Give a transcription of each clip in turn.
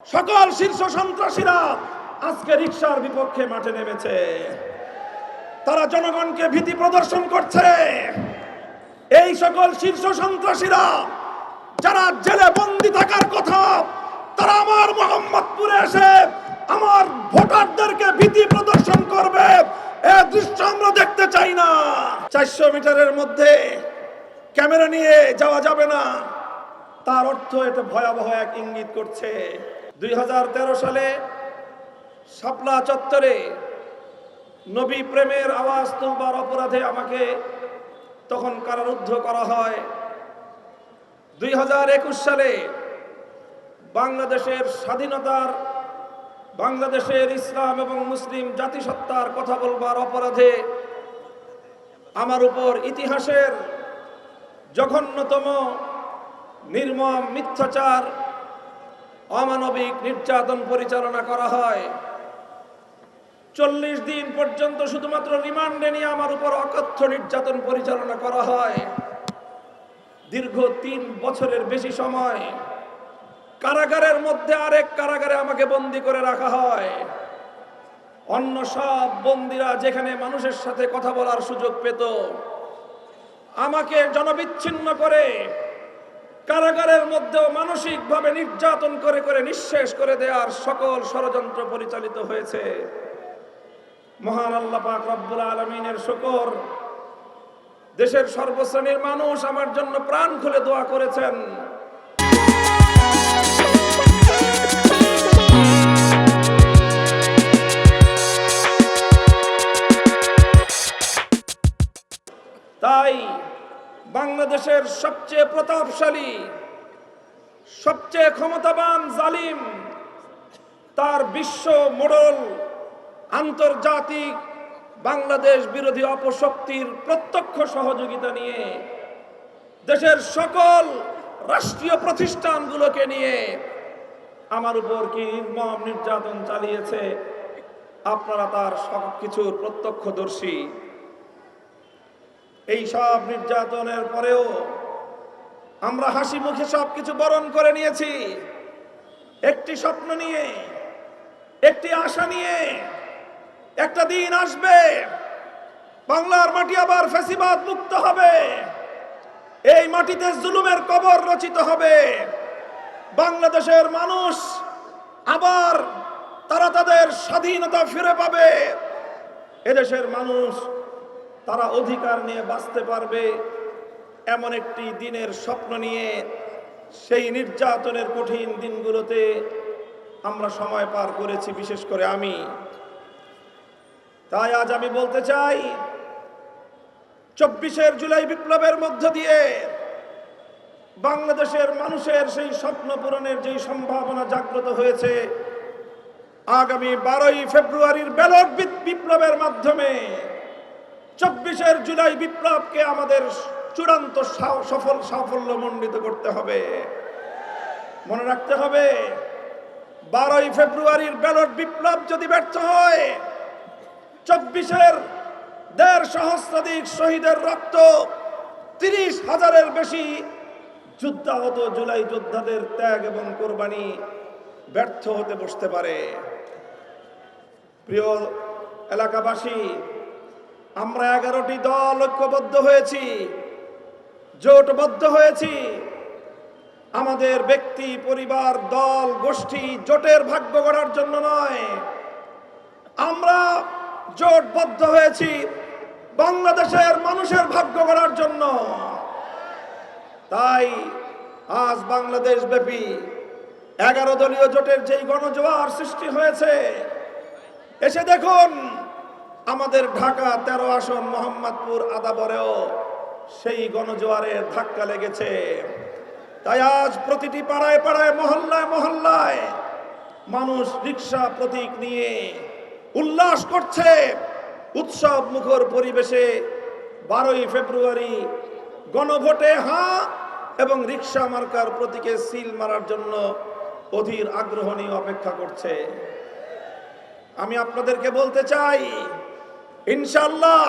সকল শীর্ষ সন্ত্রাসীরা আজকে রিকশার বিপক্ষে মাঠে নেমেছে। তারা জনগণকে ভীতি প্রদর্শন করছে। এই সকল শীর্ষ সন্ত্রাসীরা যারা জেলে বন্দী থাকার কথা, তারা আমার মোহাম্মদপুরে এসে আমার ভোটারদেরকে ভীতি প্রদর্শন করবে, এই দৃশ্য আমরা দেখতে চাই না। 400 মিটারের মধ্যে ক্যামেরা নিয়ে যাওয়া যাবে না, তার অর্থ এটা ভয়াবহ এক ইঙ্গিত করছে। 2013 সালে শাপলা চত্বরে নবী প্রেমের আওয়াজ তুলবার অপরাধে আমাকে তখন কারারুদ্ধ করা হয়। 2021 সালে বাংলাদেশের স্বাধীনতার, বাংলাদেশের ইসলাম এবং মুসলিম জাতিসত্তার কথা বলবার অপরাধে আমার উপর ইতিহাসের জঘন্যতম নির্মম মিথ্যাচার, অমানবিক নির্যাতন পরিচালনা করা হয়। 40 দিন পর্যন্ত শুধুমাত্র রিমান্ডে নিয়ে আমার উপর অকথ্য নির্যাতন পরিচালনা করা হয়। দীর্ঘ 3 বছরের বেশি সময় কারাগারের মধ্যে আরেক কারাগারে আমাকে বন্দী করে রাখা হয়। অন্য সব বন্দীরা যেখানে মানুষের সাথে কথা বলার সুযোগ পেত, আমাকে জনবিচ্ছিন্ন করে কারাগারের মধ্যেও মানসিকভাবে নির্যাতন করে করে নিঃশেষ করে দেওয়ার সকল ষড়যন্ত্র পরিচালিত হয়েছে। মহান আল্লাহ পাক রব্বুল আলামিনের শুকর, দেশের সর্বশ্রেণীর মানুষ আমার জন্য প্রাণ খুলে দোয়া করেছেন। তাই বাংলাদেশের সবচেয়ে প্রতাপশালী, সবচেয়ে ক্ষমতাবান জালিম, তার বিশ্ব মোড়ল আন্তর্জাতিক বাংলাদেশ বিরোধী অপশক্তির প্রত্যক্ষ সহযোগিতা নিয়ে দেশের সকল রাষ্ট্রীয় প্রতিষ্ঠানগুলোকে নিয়ে আমার উপর কি নির্মম নির্যাতন চালিয়েছে, আপনারা তার সবকিছুর প্রত্যক্ষদর্শী। এই সব নির্যাতনের পরেও আমরা হাসি মুখে সবকিছু বরণ করে নিয়েছি, একটি স্বপ্ন নিয়ে, একটি আশা নিয়ে। একটা দিন আসবে, বাংলার মাটি আবার ফ্যাসিবাদ মুক্ত হবে, এই মাটিতে জুলুমের কবর রচিত হবে। বাংলাদেশের মানুষ আবার তারা তাদের স্বাধীনতা ফিরে পাবে। এদেশের মানুষ তারা অধিকার নিয়ে বাঁচতে পারবে, এমন একটি দিনের স্বপ্ন নিয়ে সেই নির্যাতনের কঠিন দিনগুলোতে আমরা সময় পার করেছি, বিশেষ করে আমি। তাই আজ আমি বলতে চাই, 24 জুলাই বিপ্লবের মধ্য দিয়ে বাংলাদেশের মানুষের সেই স্বপ্ন পূরণের যেই সম্ভাবনা জাগ্রত হয়েছে, আগামী 12 ফেব্রুয়ারির ব্যালট বিপ্লবের মাধ্যমে 24 জুলাই বিপ্লবকে আমাদের চূড়ান্ত সাফল্যমণ্ডিত করতে হবে। মনে রাখতে হবে, 12 ফেব্রুয়ারির ব্যালট বিপ্লব যদি ব্যর্থ হয়, 24-এর 1.5 সহস্রাধিক শহীদের রক্ত, 30,000-এর বেশি যুদ্ধাহত জুলাই যোদ্ধাদের ত্যাগ এবং কোরবানি ব্যর্থ হতে বসতে পারে। প্রিয় এলাকাবাসী, আমরা 11টি দল ঐক্যবদ্ধ হয়েছি, জোটবদ্ধ হয়েছি। আমাদের ব্যক্তি, পরিবার, দল, গোষ্ঠী, জোটের ভাগ্য গড়ার জন্য নয়, আমরা জোটবদ্ধ হয়েছি বাংলাদেশের মানুষের ভাগ্য গড়ার জন্য। তাই আজ বাংলাদেশ ব্যাপী 11 দলীয় জোটের যেই গণজোয়ার সৃষ্টি হয়েছে, এসে দেখুন আমাদের ঢাকা 13 আসন মোহাম্মদপুর আদাবরেও সেই গণজোয়ারের ধাক্কা লেগেছে। তাই আজ প্রতিটি পাড়ায় পাড়ায়, মহল্লায় মহল্লায় মানুষ রিকশা প্রতীক নিয়ে উল্লাস করছে। উৎসব মুখর পরিবেশে 12 ফেব্রুয়ারি গণভোটে হ্যাঁ এবং রিকশা মার্কার প্রতীকে সিল মারার জন্য অধীর আগ্রহ নিয়ে অপেক্ষা করছে। আমি আপনাদেরকে বলতে চাই, ইনশাআল্লাহ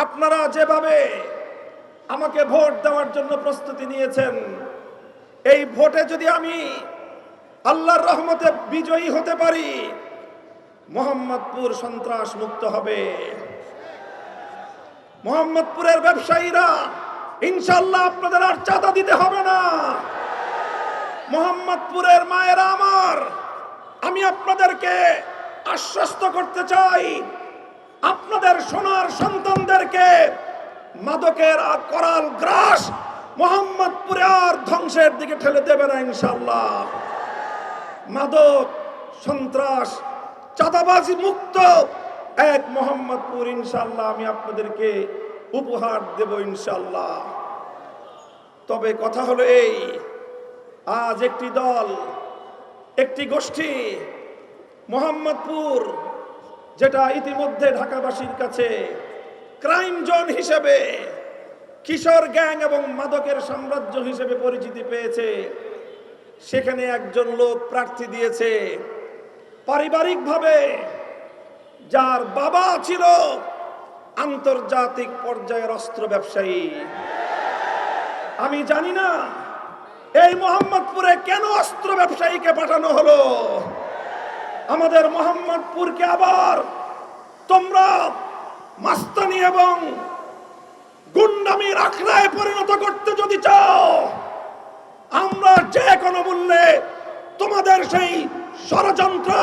আপনারা যেভাবে আমাকে ভোট দেওয়ার জন্য প্রস্তুতি নিয়েছেন, এই ভোটে যদি আমি আল্লাহর রহমতে বিজয়ী হতে পারি, মোহাম্মদপুর সন্ত্রাস মুক্ত হবে। মোহাম্মদপুরের ব্যবসায়ীরা ইনশাআল্লাহ আপনাদের আর চাঁদা দিতে হবে না। মোহাম্মদপুরের মায়েরা আমার, আমি আপনাদেরকে আশ্বস্ত করতে চাই, আপনাদের সোনার সন্তানদেরকে মাদকের আর করাল গ্রাস মোহাম্মদপুরে আর ধ্বংসের দিকে ঠেলে দেবে না ইনশাআল্লাহ। মাদক, সন্ত্রাস, চাঁদাবাজি মুক্ত এক মোহাম্মদপুর ইনশাআল্লাহ আমি আপনাদেরকে উপহার দেব ইনশাআল্লাহ। তবে কথা হলো এই, আজ একটি দল, একটি গোষ্ঠী মোহাম্মদপুর, যেটা ইতিমধ্যে ঢাকাবাসীর কাছে ক্রাইম জোন হিসেবে, কিশোর গ্যাং এবং মাদকের সাম্রাজ্য হিসেবে পরিচিতি পেয়েছে, সেখানে একজন লোক প্রার্থী দিয়েছে পারিবারিকভাবে, যার বাবা ছিল আন্তর্জাতিক পর্যায়ের অস্ত্র ব্যবসায়ী। আমি জানি না এই মোহাম্মদপুরে কেন অস্ত্র ব্যবসায়ীকে পাঠানো হলো। আমাদের মোহাম্মদপুরকে আবার তোমরা মাস্তানি এবং গুন্ডামির আখড়ায় পরিণত করতে যদি চাও, আমরা যে কোনো মূল্যে তোমাদের সেই ষড়যন্ত্র,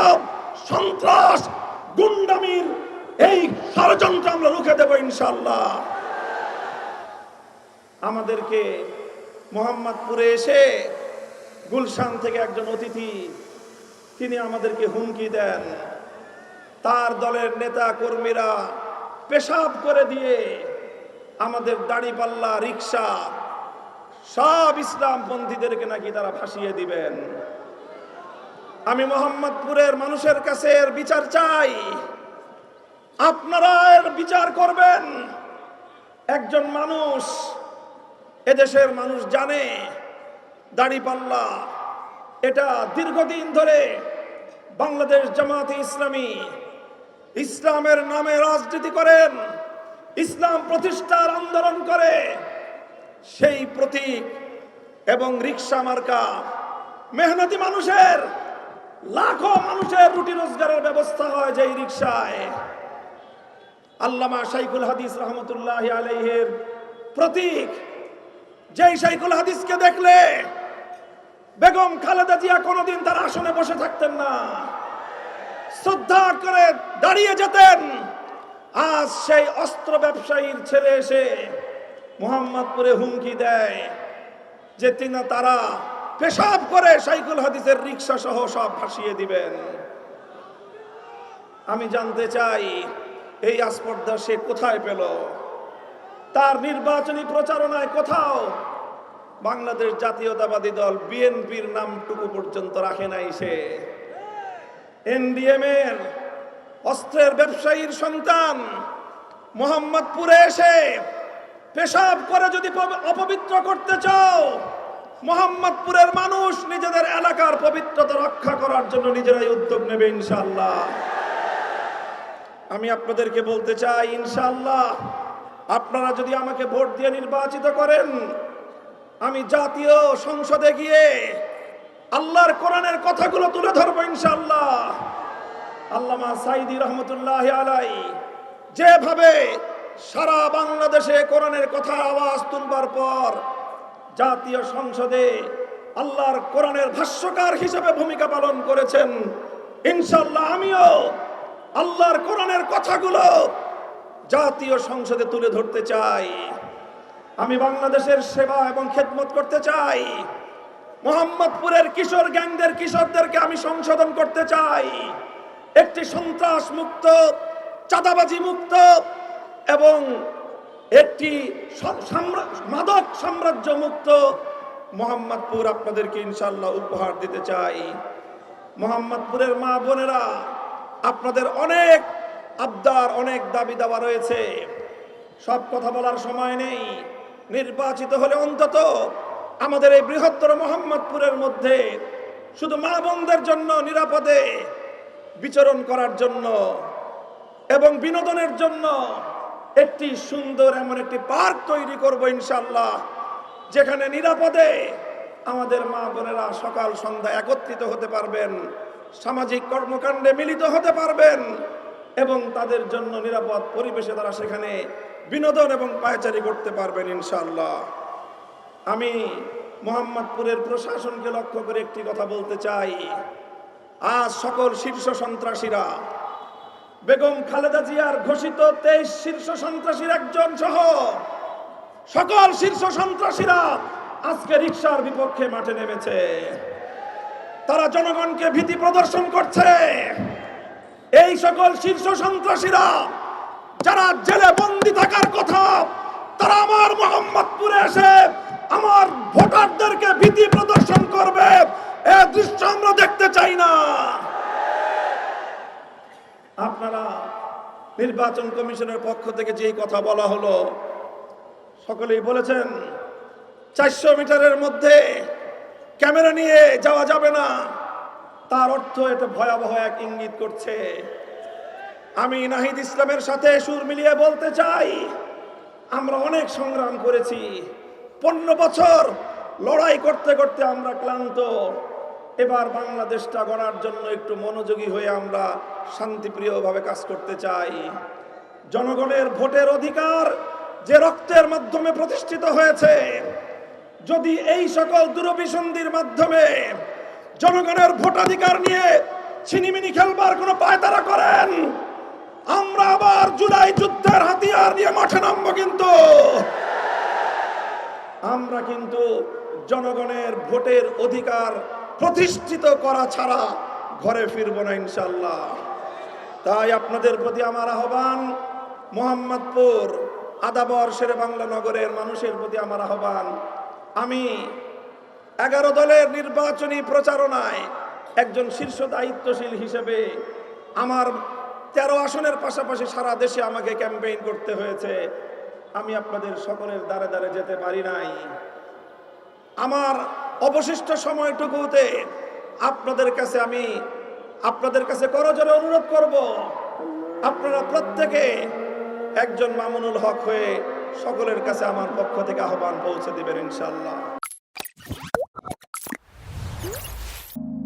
সন্ত্রাস, গুন্ডামির এই ষড়যন্ত্র আমরা রুখে দেব ইনশাআল্লাহ। আমাদেরকে মোহাম্মদপুরে এসে গুলশান থেকে একজন অতিথি, তিনি আমাদেরকে হুমকি দেন, তার দলের নেতা কর্মীরা পেশাব করে দিয়ে আমাদের দাড়িপাল্লা, রিক্সা, সব ইসলামপন্থীদেরকে নাকি তারা ভাসিয়ে দিবেন। আমি মোহাম্মদপুরের মানুষের কাছে এর বিচার চাই, আপনারা এর বিচার করবেন। একজন মানুষ, এদেশের মানুষ জানে দাড়িপাল্লা এটা দীর্ঘদিন ধরে বাংলাদেশ জামাতে ইসলামী ইসলামের নামে রাজনীতি করেন, ইসলাম প্রতিষ্ঠার আন্দোলন করে। সেই প্রতীক এবং রিক্সা মার্কা মেহনতি মানুষের, লাখো মানুষের রুটি রোজগারের ব্যবস্থা হয় যেই রিক্সায়। আল্লামা শাইখুল হাদিস রহমতুল্লাহ আলাইহির প্রতীক, যেই শাইখুল হাদিসকে দেখলে বেগম খালেদা জিয়া কোনোদিন তার আসনে বসে থাকতেন না, শ্রদ্ধা করে দাঁড়িয়ে যেতেন। আজ সেই অস্ত্র ব্যবসায়ীর ছেলে এসে মোহাম্মদপুরে হুমকি দেয় যে তারা পেশাব করে শাইখুল হাদিসের রিক্সা সহ সব ভাসিয়ে দিবেন। আমি জানতে চাই এই আস্পর্ধা সে কোথায় পেল? তার নির্বাচনী প্রচারণায় কোথাও বাংলাদেশ জাতীয়তাবাদী দল বিএনপির নামটুকু পর্যন্ত রাখে নাই। সে এনডিএম এর অস্ত্রের ব্যবসায়ীর সন্তান মোহাম্মদপুরে এসে পেশাব করে যদি অপবিত্র করতে চাও, মোহাম্মদপুরের মানুষ নিজেদের এলাকার পবিত্রতা রক্ষা করার জন্য নিজেরাই উদ্যোগ নেবে ইনশাআল্লাহ। আমি আপনাদেরকে বলতে চাই, ইনশাআল্লাহ আপনারা যদি আমাকে ভোট দিয়ে নির্বাচিত করেন, আমি জাতীয় সংসদে গিয়ে আল্লাহর কোরআনের কথাগুলো তুলে ধরবো ইনশাআল্লাহ। আল্লামা সাইদি রহমতুল্লাহ আলাইহি যেভাবে সারা বাংলাদেশে কোরআনের কথার আওয়াজ তুলবার পর জাতীয় সংসদে আল্লাহর কোরআনের ভাষ্যকার হিসেবে ভূমিকা পালন করেছেন, ইনশাআল্লাহ আমিও আল্লাহর কোরআনের কথাগুলো জাতীয় সংসদে তুলে ধরতে চাই। আমি বাংলাদেশের সেবা এবং খেদমত করতে চাই। মোহাম্মদপুরের কিশোর গ্যাংদের কিশোরদেরকে আমি সংশোধন করতে চাই। একটি সন্ত্রাস মুক্ত, চাঁদাবাজি মুক্ত এবং একটি মাদক সাম্রাজ্য মুক্ত মোহাম্মদপুর আপনাদেরকে ইনশাআল্লাহ উপহার দিতে চাই। মোহাম্মদপুরের মা বোনেরা, আপনাদের অনেক আবদার, অনেক দাবি দাওয়া রয়েছে, সব কথা বলার সময় নেই। নির্বাচিত হলে অন্তত আমাদের এই বৃহত্তর মোহাম্মদপুরের মধ্যে শুধু মা বোনদের জন্য নিরাপদে বিচরণ করার জন্য এবং বিনোদনের জন্য একটি সুন্দর এমন একটি পার্ক তৈরি করব ইনশাআল্লাহ, যেখানে নিরাপদে আমাদের মা বোনেরা সকাল সন্ধ্যা একত্রিত হতে পারবেন, সামাজিক কর্মকাণ্ডে মিলিত হতে পারবেন এবং তাদের জন্য নিরাপদ পরিবেশে তারা সেখানে বিনোদন এবং পায়চারি করতে পারবেন ইনশাআল্লাহ। আমি মোহাম্মদপুরের প্রশাসনকে লক্ষ্য করে একটি কথা বলতে চাই। আজ সকল শীর্ষ সন্ত্রাসীরা, বেগম খালেদা জিয়ার ঘোষিত 23 শীর্ষ সন্ত্রাসীর একজন সহ সকল শীর্ষ সন্ত্রাসীরা আজকে রিকশার বিপক্ষে মাঠে নেমেছে। তারা জনগণকে ভীতি প্রদর্শন করছে। এই সকল শীর্ষ সন্ত্রাসীরা যারা জেলে বন্দী থাকার কথা, তারা আমার মোহাম্মদপুরে এসে আমার ভোটারদেরকে ভীতি প্রদর্শন করবে, এ দৃশ্য আমরা দেখতে চাই না। আপনারা নির্বাচন কমিশনের পক্ষ থেকে যেই কথা বলা হলো, সকলেই বলেছেন 400 মিটারের মধ্যে ক্যামেরা নিয়ে যাওয়া যাবে না। তার অর্থ এটা ভয়াবহ এক ইঙ্গিত করছে। আমি নাহিদ ইসলামের সাথে সুর মিলিয়ে বলতে চাই, আমরা অনেক সংগ্রাম করেছি, 15 বছর লড়াই করতে করতে আমরা ক্লান্ত। এবার বাংলাদেশটা গড়ার জন্য একটু মনোযোগী হয়ে আমরা শান্তিপ্রিয়ভাবে কাজ করতে চাই। জনগণের ভোটের অধিকার যে রক্তের মাধ্যমে প্রতিষ্ঠিত হয়েছে, যদি এই সকল দুরভিসন্ধির মাধ্যমে জনগণের ভোটাধিকার নিয়ে ছিনিমিনি খেলবার কোনো পায়তারা করেন, আমরা আবার জুলাই যুদ্ধের হাতিয়ার নিয়ে মাঠে নামবো। কিন্তু আমরা কিন্তু জনগণের ভোটের অধিকার প্রতিষ্ঠিত করা ছাড়া ঘরে ফিরবো না ইনশাআল্লাহ। তাই আপনাদের প্রতি আমার আহ্বান, মোহাম্মদপুর আদাবর শেরে বাংলা নগরের মানুষের প্রতি আমার আহ্বান, আমি 11 দলের নির্বাচনী প্রচারণায় একজন শীর্ষ দায়িত্বশীল হিসেবে আমার 13 আসনের পাশাপাশি সারা দেশে আমাকে ক্যাম্পেইন করতে হয়েছে। আমি আপনাদের সকলের দ্বারে দ্বারে যেতে পারি নাই। আমার অবশিষ্ট সময়টুকুতে আপনাদের কাছে করজোরে অনুরোধ করব, আপনারা প্রত্যেকে একজন মামুনুল হক হয়ে সকলের কাছে আমার পক্ষ থেকে আহ্বান পৌঁছে দিবেন ইনশাআল্লাহ।